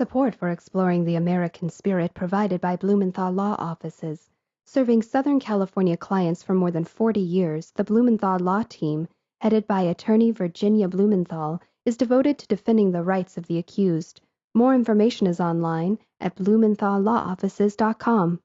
Support for exploring the American spirit provided by Blumenthal Law Offices. Serving Southern California clients for more than 40 years, the Blumenthal Law Team, headed by attorney Virginia Blumenthal, is devoted to defending the rights of the accused. More information is online at blumenthalllawoffices.com.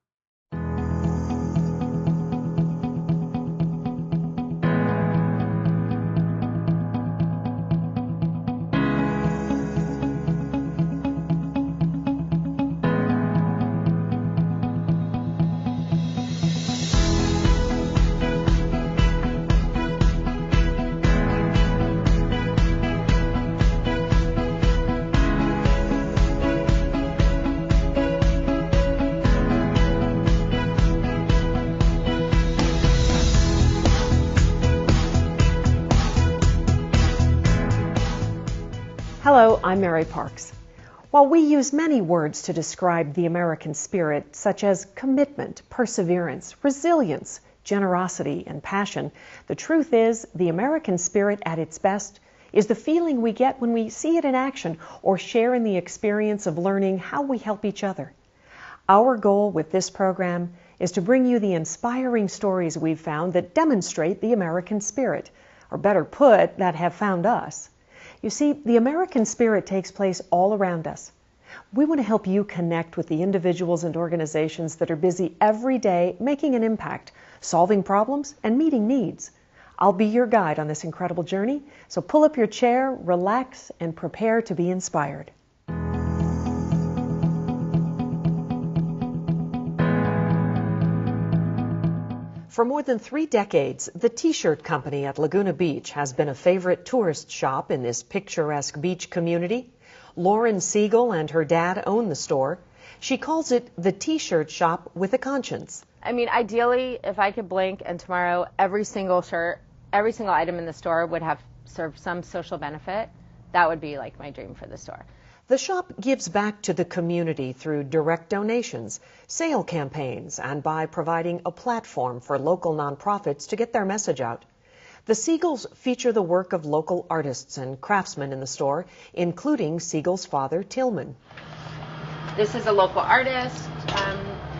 Hello, I'm Mary Parks. While we use many words to describe the American spirit, such as commitment, perseverance, resilience, generosity, and passion, the truth is the American spirit at its best is the feeling we get when we see it in action or share in the experience of learning how we help each other. Our goal with this program is to bring you the inspiring stories we've found that demonstrate the American spirit, or better put, that have found us. You see, the American spirit takes place all around us. We want to help you connect with the individuals and organizations that are busy every day making an impact, solving problems, and meeting needs. I'll be your guide on this incredible journey, so pull up your chair, relax, and prepare to be inspired. For more than 3 decades, the T-shirt company at Laguna Beach has been a favorite tourist shop in this picturesque beach community. Lauren Siegel and her dad own the store. She calls it the T-shirt shop with a conscience. I mean, ideally, if I could blink and tomorrow every single shirt, every single item in the store would have served some social benefit, that would be like my dream for the store. The shop gives back to the community through direct donations, sale campaigns, and by providing a platform for local nonprofits to get their message out. The Siegels feature the work of local artists and craftsmen in the store, including Siegel's father, Tillman. This is a local artist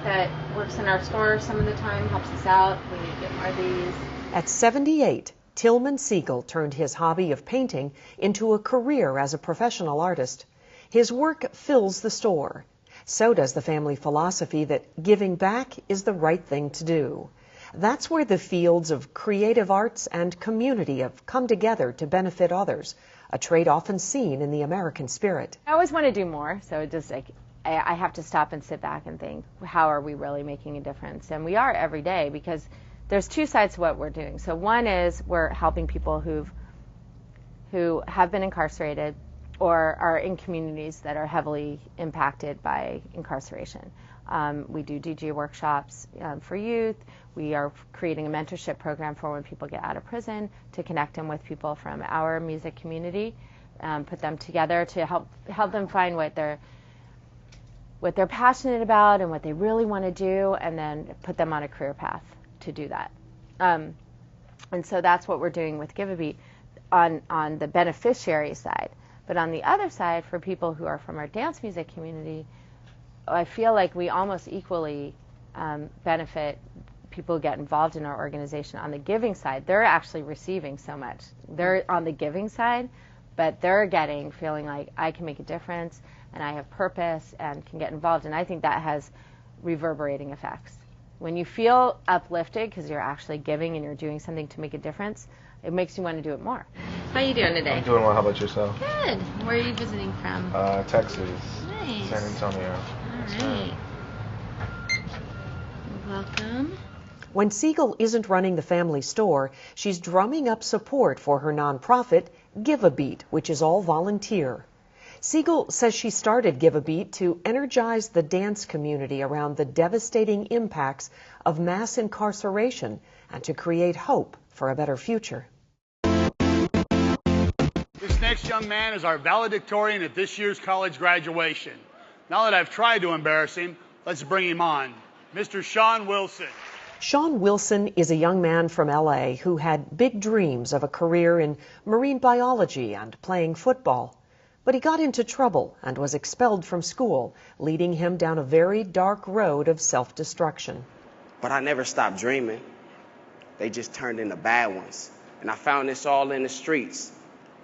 that works in our store some of the time, helps us out. We need to get more of these. At 78, Tillman Siegel turned his hobby of painting into a career as a professional artist. His work fills the store. So does the family philosophy that giving back is the right thing to do. That's where the fields of creative arts and community have come together to benefit others, a trait often seen in the American spirit. I always want to do more, so just like I have to stop and sit back and think, how are we really making a difference? And we are every day, because there's 2 sides to what we're doing. So one is we're helping people who have been incarcerated or are in communities that are heavily impacted by incarceration. We do DJ workshops for youth. We are creating a mentorship program for when people get out of prison to connect them with people from our music community, put them together to help them find what they're passionate about and what they really want to do, and then put them on a career path to do that. And so that's what we're doing with Give a Beat on the beneficiary side. But on the other side, for people who are from our dance music community, I feel like we almost equally benefit people who get involved in our organization. On the giving side, they're actually receiving so much. They're on the giving side, but they're feeling like I can make a difference and I have purpose and can get involved. And I think that has reverberating effects. When you feel uplifted because you're actually giving and you're doing something to make a difference, it makes you want to do it more. How are you doing today? I'm doing well. How about yourself? Good. Where are you visiting from? Texas. Nice. San Antonio. All right. Welcome. When Siegel isn't running the family store, she's drumming up support for her nonprofit, Give a Beat, which is all volunteer. Siegel says she started Give a Beat to energize the dance community around the devastating impacts of mass incarceration and to create hope for a better future. This next young man is our valedictorian at this year's college graduation. Now that I've tried to embarrass him, let's bring him on. Mr. Sean Wilson. Sean Wilson is a young man from L.A. who had big dreams of a career in marine biology and playing football. But he got into trouble and was expelled from school, leading him down a very dark road of self-destruction. But I never stopped dreaming. They just turned into bad ones. And I found this all in the streets,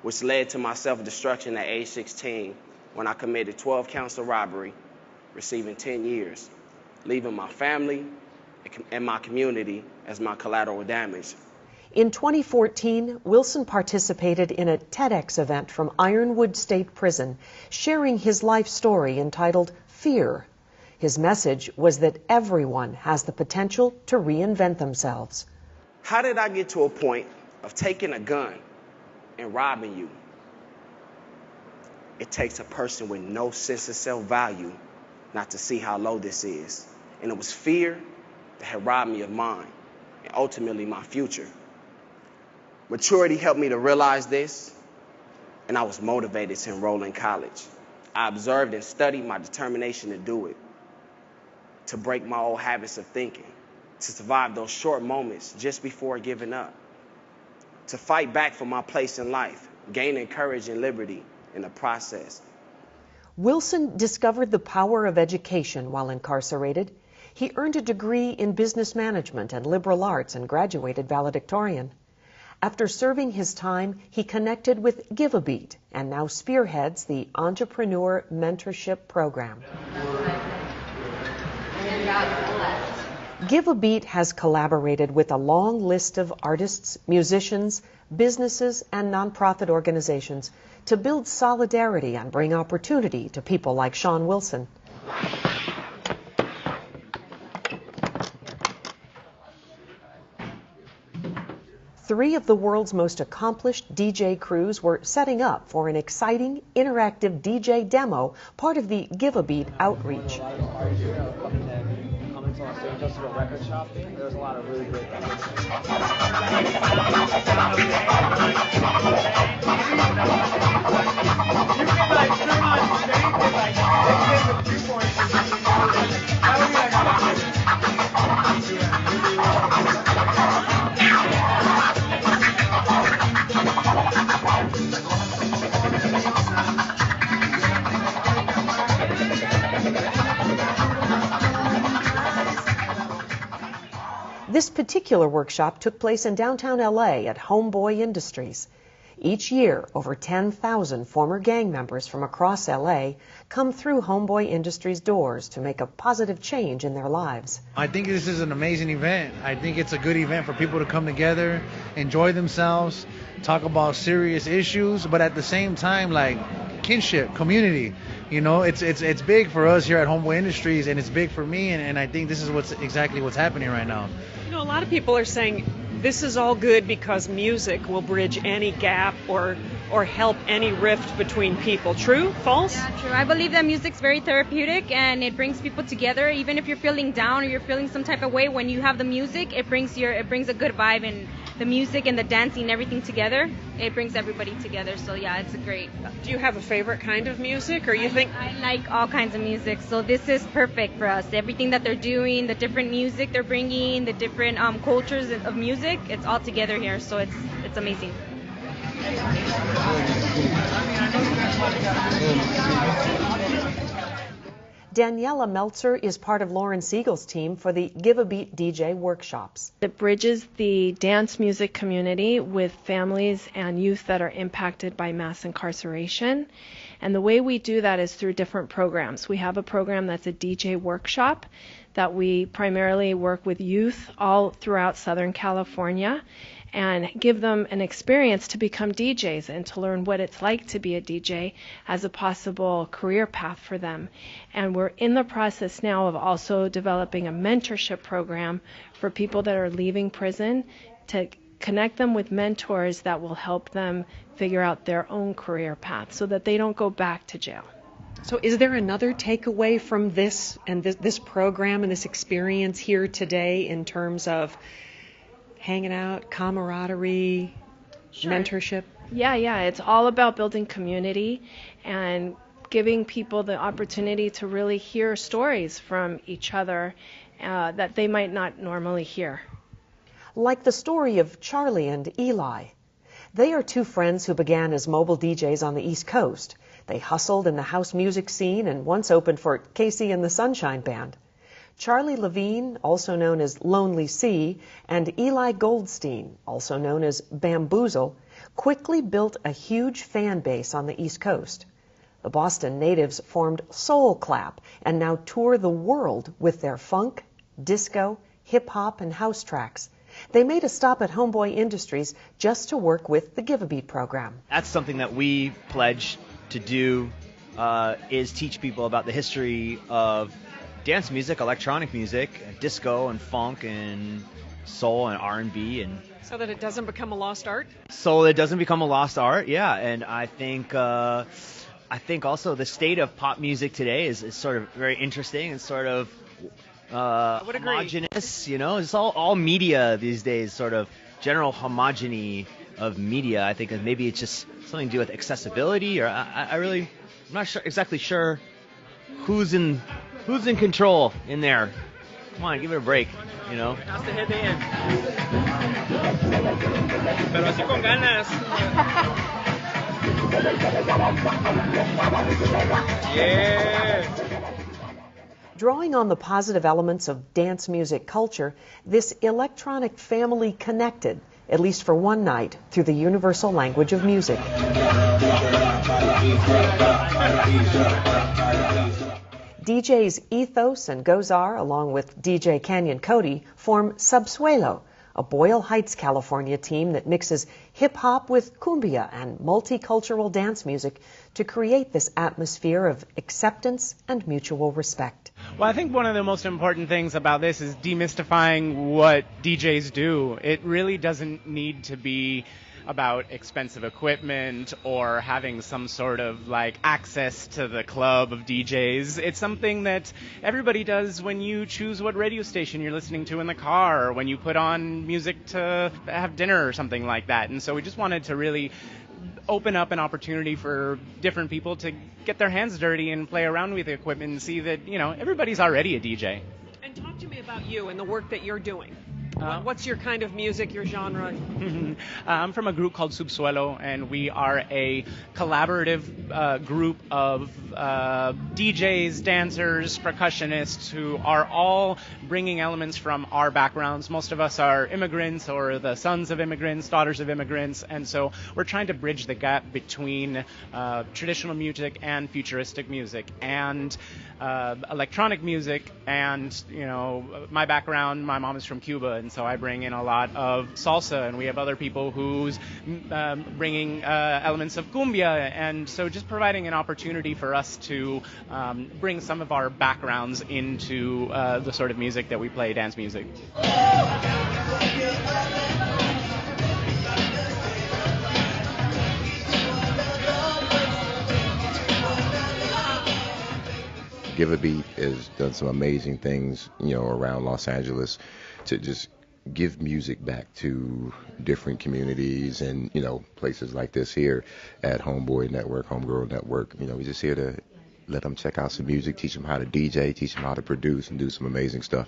which led to my self-destruction at age 16 when I committed 12 counts of robbery, receiving 10 years, leaving my family and my community as my collateral damage. In 2014, Wilson participated in a TEDx event from Ironwood State Prison, sharing his life story entitled Fear. His message was that everyone has the potential to reinvent themselves. How did I get to a point of taking a gun and robbing you? It takes a person with no sense of self-value not to see how low this is. And it was fear that had robbed me of mine and ultimately my future. Maturity helped me to realize this, and I was motivated to enroll in college. I observed and studied my determination to do it, to break my old habits of thinking, to survive those short moments just before giving up, to fight back for my place in life, gaining courage and liberty in the process. Wilson discovered the power of education while incarcerated. He earned a degree in business management and liberal arts and graduated valedictorian. After serving his time, he connected with Give a Beat and now spearheads the Entrepreneur Mentorship Program. Give a Beat has collaborated with a long list of artists, musicians, businesses, and nonprofit organizations to build solidarity and bring opportunity to people like Sean Wilson. Three of the world's most accomplished DJ crews were setting up for an exciting, interactive DJ demo, part of the Give a Beat outreach. There's a lot of really great This particular workshop took place in downtown LA at Homeboy Industries. Each year, over 10,000 former gang members from across LA come through Homeboy Industries' doors to make a positive change in their lives. I think this is an amazing event. I think it's a good event for people to come together, enjoy themselves, talk about serious issues, but at the same time, like kinship, community. You know, it's big for us here at Homeboy Industries, and it's big for me, and I think this is exactly what's happening right now. You know, a lot of people are saying this is all good because music will bridge any gap or help any rift between people. True? False? Yeah, true. I believe that music's very therapeutic and it brings people together. Even if you're feeling down or you're feeling some type of way, when you have the music, it brings a good vibe, and the music and the dancing and everything together, it brings everybody together. So yeah, it's great. Do you have a favorite kind of music, or you think? I like all kinds of music, so this is perfect for us. Everything that they're doing, the different music they're bringing, the different cultures of music, it's all together here, so it's amazing. Daniela Meltzer is part of Lauren Siegel's team for the Give a Beat DJ workshops. It bridges the dance music community with families and youth that are impacted by mass incarceration. And the way we do that is through different programs. We have a program that's a DJ workshop that we primarily work with youth all throughout Southern California and give them an experience to become DJs and to learn what it's like to be a DJ as a possible career path for them. And we're in the process now of also developing a mentorship program for people that are leaving prison to connect them with mentors that will help them figure out their own career path so that they don't go back to jail. So is there another takeaway from this and this program and this experience here today in terms of hanging out, camaraderie, Sure. mentorship? Yeah, it's all about building community and giving people the opportunity to really hear stories from each other that they might not normally hear. Like the story of Charlie and Eli. They are two friends who began as mobile DJs on the East Coast. They hustled in the house music scene and once opened for Casey and the Sunshine Band. Charlie Levine, also known as Lonely Sea, and Eli Goldstein, also known as Bamboozle, quickly built a huge fan base on the East Coast. The Boston natives formed Soul Clap and now tour the world with their funk, disco, hip-hop, and house tracks. They made a stop at Homeboy Industries just to work with the Give a Beat program. That's something that we pledge to do, is teach people about the history of dance music, electronic music, disco and funk and soul and R&B, and so that it doesn't become a lost art. So it doesn't become a lost art, yeah. And I think also the state of pop music today is sort of very interesting and sort of homogeneous. You know, it's all media these days, sort of general homogeny of media. I think maybe it's just something to do with accessibility, or I'm not exactly sure who's in control in there. Come on, give it a break, you know. Pero así con ganas. Yeah. Drawing on the positive elements of dance music culture, this electronic family connected, at least for one night, through the universal language of music. DJs Ethos and Gozar, along with DJ Canyon Cody, form Subsuelo, a Boyle Heights, California team that mixes hip-hop with cumbia and multicultural dance music to create this atmosphere of acceptance and mutual respect. Well, I think one of the most important things about this is demystifying what DJs do. It really doesn't need to be about expensive equipment or having some sort of like access to the club of DJs. It's something that everybody does when you choose what radio station you're listening to in the car, or when you put on music to have dinner or something like that. And so we just wanted to really open up an opportunity for different people to get their hands dirty and play around with the equipment and see that, you know, everybody's already a DJ. And talk to me about you and the work that you're doing. What's your kind of music, your genre? I'm from a group called Subsuelo, and we are a collaborative group of DJs, dancers, percussionists who are all bringing elements from our backgrounds. Most of us are immigrants or the sons of immigrants, daughters of immigrants, and so we're trying to bridge the gap between traditional music and futuristic music and electronic music. And, you know, my background, my mom is from Cuba, and so I bring in a lot of salsa, and we have other people who's bringing elements of cumbia, and so just providing an opportunity for us to bring some of our backgrounds into the sort of music that we play, dance music. Give a Beat has done some amazing things, you know, around Los Angeles to just give music back to different communities and, you know, places like this here at Homeboy Network, Homegirl Network. You know, we're just here to let them check out some music, teach them how to DJ, teach them how to produce and do some amazing stuff.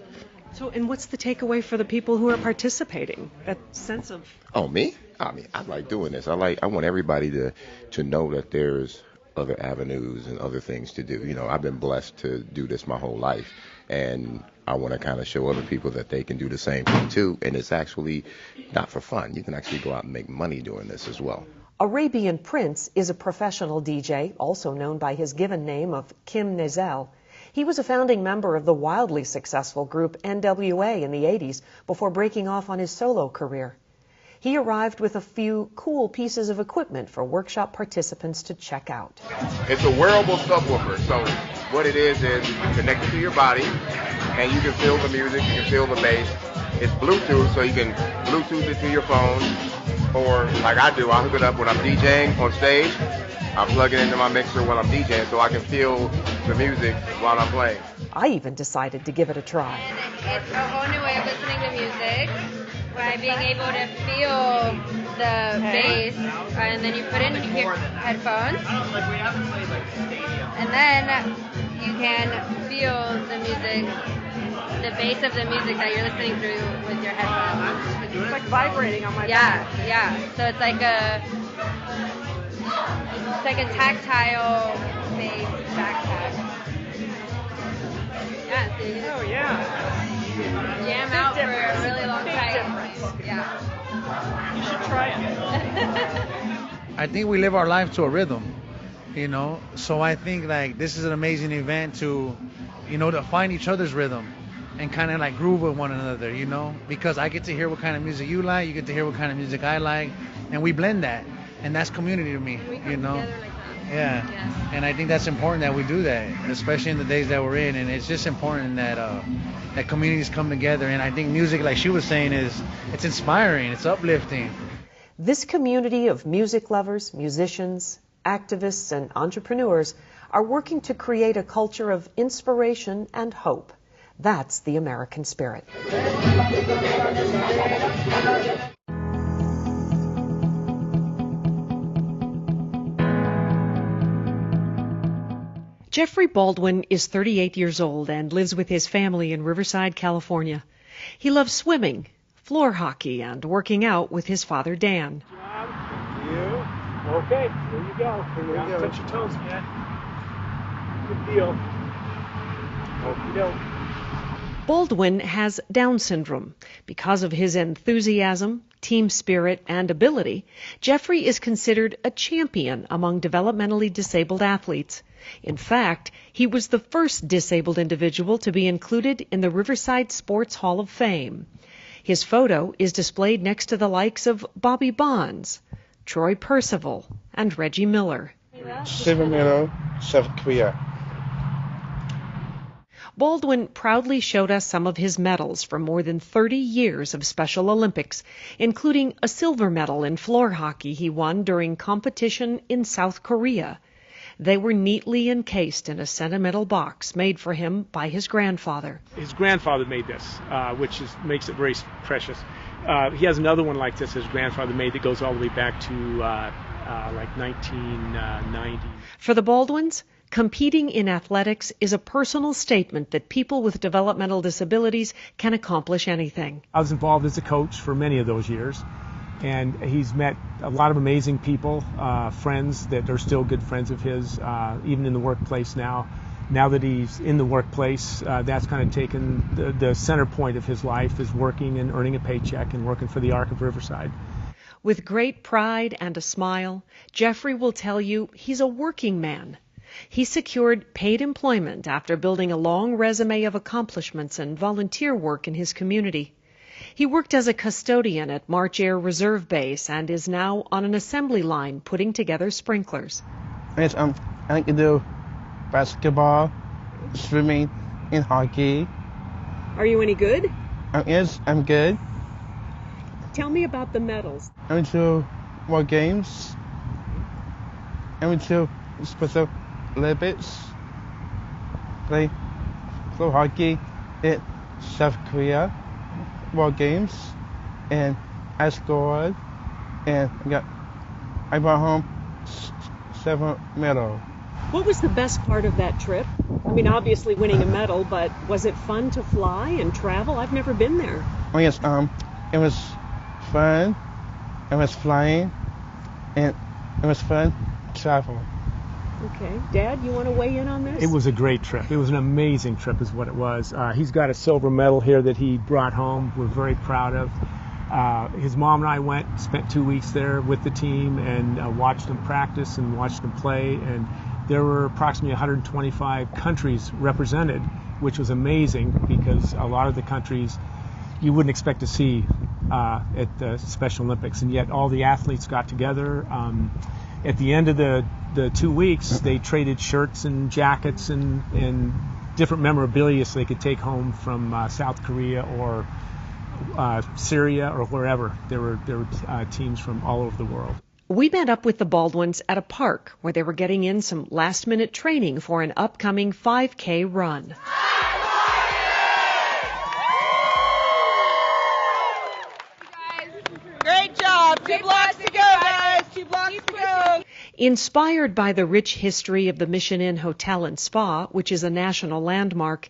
So, and what's the takeaway for the people who are participating? That sense of... Oh, me? I mean, I like doing this. I want everybody to know that there's other avenues and other things to do. You know, I've been blessed to do this my whole life, and I want to kind of show other people that they can do the same thing too, and it's actually not for fun. You can actually go out and make money doing this as well. Arabian Prince is a professional DJ, also known by his given name of Kim Nezel. He was a founding member of the wildly successful group NWA in the 80s before breaking off on his solo career. He arrived with a few cool pieces of equipment for workshop participants to check out. It's a wearable subwoofer, so what it is you connect it to your body, and you can feel the music, you can feel the bass. It's Bluetooth, so you can Bluetooth it to your phone, or like I do, I hook it up when I'm DJing on stage. I plug it into my mixer while I'm DJing so I can feel the music while I'm playing. I even decided to give it a try. It's a whole new way of listening to music by being able to feel the bass, and then you put in your headphones, and then you can feel the music, the bass of the music that you're listening through with your headphones. It's like vibrating on my back. Yeah. So it's like It's like a tactile based backpack. Yeah, so you Oh, yeah. jam out for a really long time. Yeah. You should try it. I think we live our life to a rhythm, you know. So I think like this is an amazing event to, you know, to find each other's rhythm and kind of like groove with one another, you know. Because I get to hear what kind of music you like, you get to hear what kind of music I like, and we blend that, and that's community to me, you know. Yeah, and I think that's important that we do that, especially in the days that we're in. And it's just important that that communities come together. And I think music, like she was saying, it's inspiring, it's uplifting. This community of music lovers, musicians, activists, and entrepreneurs are working to create a culture of inspiration and hope. That's the American spirit. Jeffrey Baldwin is 38 years old and lives with his family in Riverside, California. He loves swimming, floor hockey, and working out with his father, Dan. You. Okay, there you go. Don't touch your toes, man. Good deal. Okey-doke. Baldwin has Down syndrome. Because of his enthusiasm, team spirit, and ability, Jeffrey is considered a champion among developmentally disabled athletes. In fact, he was the first disabled individual to be included in the Riverside Sports Hall of Fame. His photo is displayed next to the likes of Bobby Bonds, Troy Percival, and Reggie Miller. Silver medal, South Korea. Baldwin proudly showed us some of his medals from more than 30 years of Special Olympics, including a silver medal in floor hockey he won during competition in South Korea. They were neatly encased in a sentimental box made for him by his grandfather. His grandfather made this, which makes it very precious. He has another one like this his grandfather made that goes all the way back to like 1990. For the Baldwins, competing in athletics is a personal statement that people with developmental disabilities can accomplish anything. I was involved as a coach for many of those years, and he's met a lot of amazing people, friends that are still good friends of his, even in the workplace now. Now that he's in the workplace, that's kind of taken the center point of his life is working and earning a paycheck and working for the Arc of Riverside. With great pride and a smile, Jeffrey will tell you he's a working man. He secured paid employment after building a long resume of accomplishments and volunteer work in his community. He worked as a custodian at March Air Reserve Base and is now on an assembly line putting together sprinklers. Yes, I like to do basketball, swimming, and hockey. Are you any good? Yes, I'm good. Tell me about the medals. I went to World Games. I went to Special Olympics. Play floor hockey in South Korea. World Games, and I scored, and I brought home 7 medals. What was the best part of that trip? I mean, obviously winning a medal, but was it fun to fly and travel? I've never been there. Oh yes, it was fun. It was flying, and it was fun to travel. Okay. Dad, you want to weigh in on this? It was a great trip. It was an amazing trip is what it was. He's got a silver medal here that he brought home. We're very proud of. His mom and I went, spent 2 weeks there with the team and watched them practice and watched them play. And there were approximately 125 countries represented, which was amazing because a lot of the countries you wouldn't expect to see at the Special Olympics. And yet all the athletes got together. At the end of the 2 weeks, they traded shirts and jackets and different memorabilia so they could take home from South Korea or Syria or wherever. There were teams from all over the world. We met up with the Baldwins at a park where they were getting in some last-minute training for an upcoming 5K run. Great job. 2 blocks to go, guys. 2 blocks to go. Inspired by the rich history of the Mission Inn Hotel and Spa, which is a national landmark,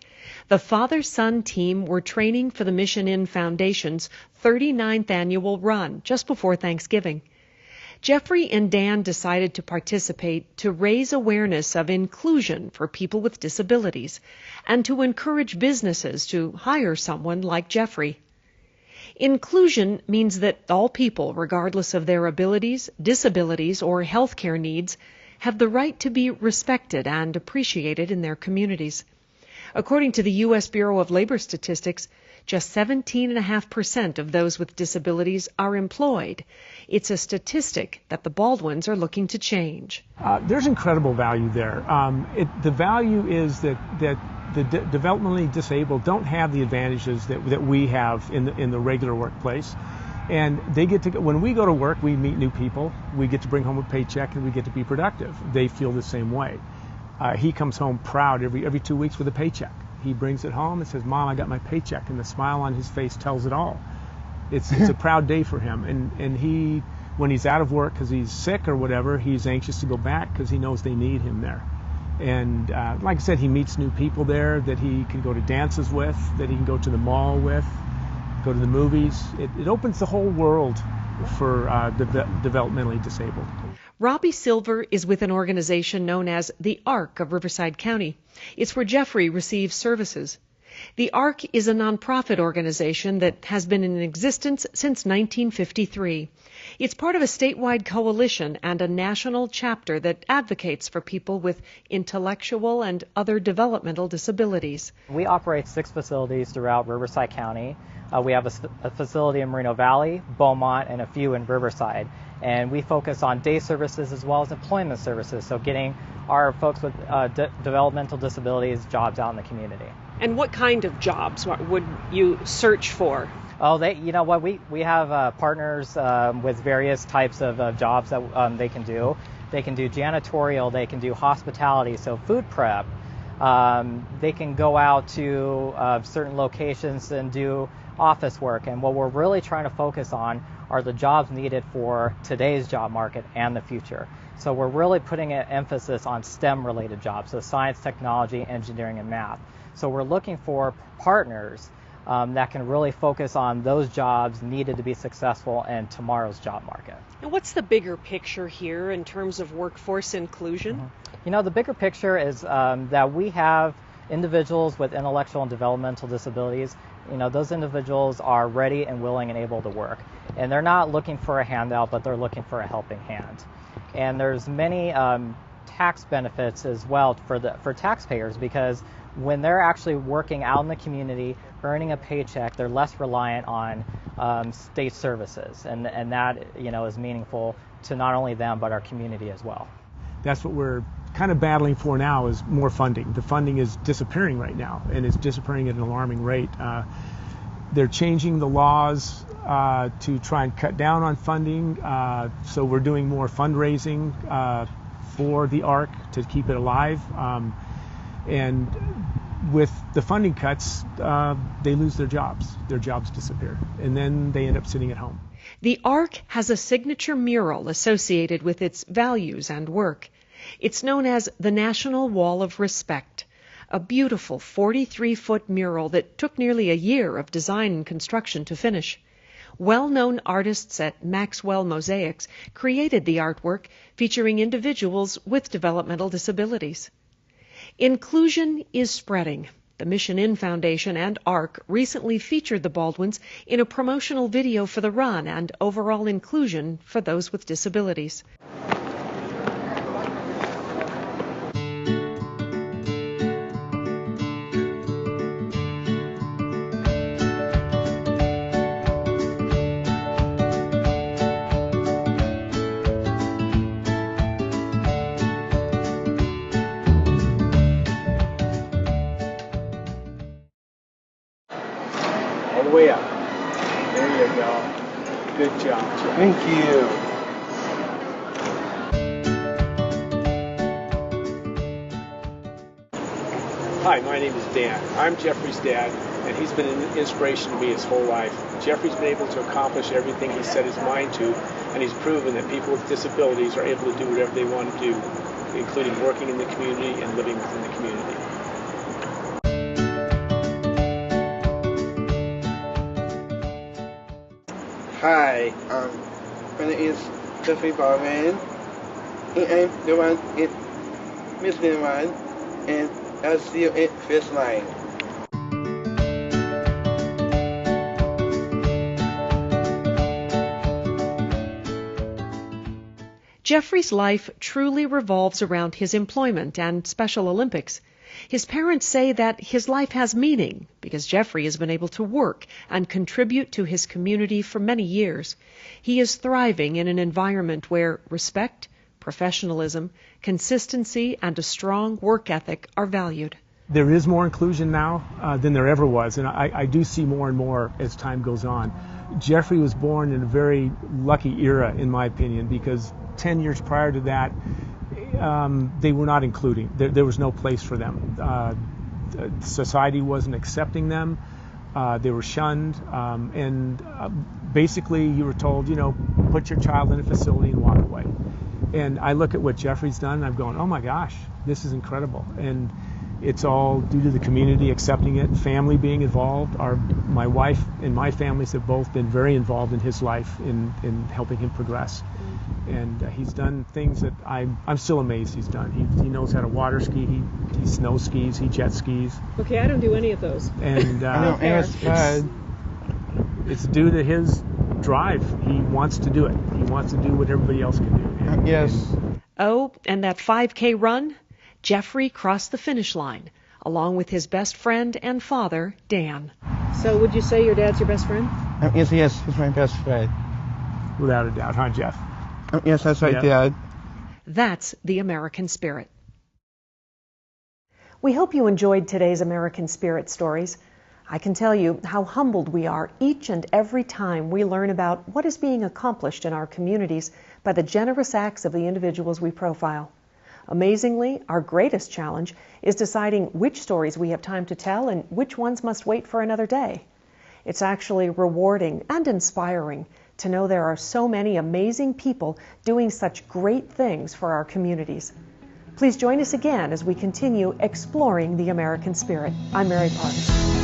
the father-son team were training for the Mission Inn Foundation's 39th annual run just before Thanksgiving. Jeffrey and Dan decided to participate to raise awareness of inclusion for people with disabilities and to encourage businesses to hire someone like Jeffrey. Inclusion means that all people, regardless of their abilities, disabilities, or healthcare needs, have the right to be respected and appreciated in their communities. According to the U.S. Bureau of Labor Statistics, just 17.5% of those with disabilities are employed. It's a statistic that the Baldwins are looking to change. There's incredible value there. The value is that the developmentally disabled don't have the advantages that we have in the regular workplace. And they get to, when we go to work, we meet new people, we get to bring home a paycheck, and we get to be productive. They feel the same way. He comes home proud every 2 weeks with a paycheck. He brings it home and says, "Mom, I got my paycheck," and the smile on his face tells it all. It's a proud day for him, and he, when he's out of work because he's sick or whatever, he's anxious to go back because he knows they need him there. And like I said, he meets new people there that he can go to dances with, that he can go to the mall with, go to the movies. It opens the whole world for developmentally disabled. Robbie Silver is with an organization known as the ARC of Riverside County. It's where Jeffrey receives services. The ARC is a nonprofit organization that has been in existence since 1953. It's part of a statewide coalition and a national chapter that advocates for people with intellectual and other developmental disabilities. We operate 6 facilities throughout Riverside County. We have a facility in Moreno Valley, Beaumont, and a few in Riverside. And we focus on day services as well as employment services, so getting our folks with developmental disabilities jobs out in the community. And what kind of jobs would you search for? Oh, you know what, we have partners with various types of jobs that they can do. They can do janitorial, they can do hospitality, so food prep. They can go out to certain locations and do office work. And what we're really trying to focus on are the jobs needed for today's job market and the future. So we're really putting an emphasis on STEM-related jobs, so science, technology, engineering, and math. So we're looking for partners that can really focus on those jobs needed to be successful in tomorrow's job market. And what's the bigger picture here in terms of workforce inclusion? Mm-hmm. You know, the bigger picture is that we have individuals with intellectual and developmental disabilities. You know, those individuals are ready and willing and able to work. And they're not looking for a handout, but they're looking for a helping hand. And there's many tax benefits as well for taxpayers, because when they're actually working out in the community, earning a paycheck, they're less reliant on state services. And that, you know, is meaningful to not only them, but our community as well. That's what we're kind of battling for now, is more funding. The funding is disappearing right now, and it's disappearing at an alarming rate. They're changing the laws to try and cut down on funding, so we're doing more fundraising for the ARC to keep it alive. And with the funding cuts, they lose their jobs. Their jobs disappear, and then they end up sitting at home. The ARC has a signature mural associated with its values and work. It's known as the National Wall of Respect, a beautiful 43-foot mural that took nearly a year of design and construction to finish. Well-known artists at Maxwell Mosaics created the artwork featuring individuals with developmental disabilities. Inclusion is spreading. The Mission Inn Foundation and ARC recently featured the Baldwins in a promotional video for the run and overall inclusion for those with disabilities. All the way up. There you go. Good job, Jeff. Thank you. Hi, my name is Dan. I'm Jeffrey's dad, and he's been an inspiration to me his whole life. Jeffrey's been able to accomplish everything he set his mind to, and he's proven that people with disabilities are able to do whatever they want to do, including working in the community and living within the community. Hi, my name is Jeffrey Baldwin, and I'm the one in Muslim one, and I'll see you in first line. Jeffrey's life truly revolves around his employment and Special Olympics. His parents say that his life has meaning because Jeffrey has been able to work and contribute to his community for many years. He is thriving in an environment where respect, professionalism, consistency, and a strong work ethic are valued. There is more inclusion now than there ever was, and I do see more and more as time goes on. Jeffrey was born in a very lucky era, in my opinion, because 10 years prior to that, they were not including. There was no place for them. Society wasn't accepting them. They were shunned, and basically you were told, put your child in a facility and walk away. And I look at what Jeffrey's done, and I'm going, oh my gosh, this is incredible. And it's all due to the community accepting it, family being involved. My wife and my families have both been very involved in his life in helping him progress. And he's done things that I'm still amazed he's done. He knows how to water ski, he snow skis, he jet skis. Okay, I don't do any of those. And it's due to his drive. He wants to do it. He wants to do what everybody else can do. Yes. Oh, and that 5K run? Jeffrey crossed the finish line, along with his best friend and father, Dan. So would you say your dad's your best friend? Yes, he's my best friend. Without a doubt, huh, Jeff? Yes, that's right, Dad. That's the American spirit. We hope you enjoyed today's American Spirit stories. I can tell you how humbled we are each and every time we learn about what is being accomplished in our communities by the generous acts of the individuals we profile. Amazingly, our greatest challenge is deciding which stories we have time to tell and which ones must wait for another day. It's actually rewarding and inspiring to know there are so many amazing people doing such great things for our communities. Please join us again as we continue exploring the American spirit. I'm Mary Parks.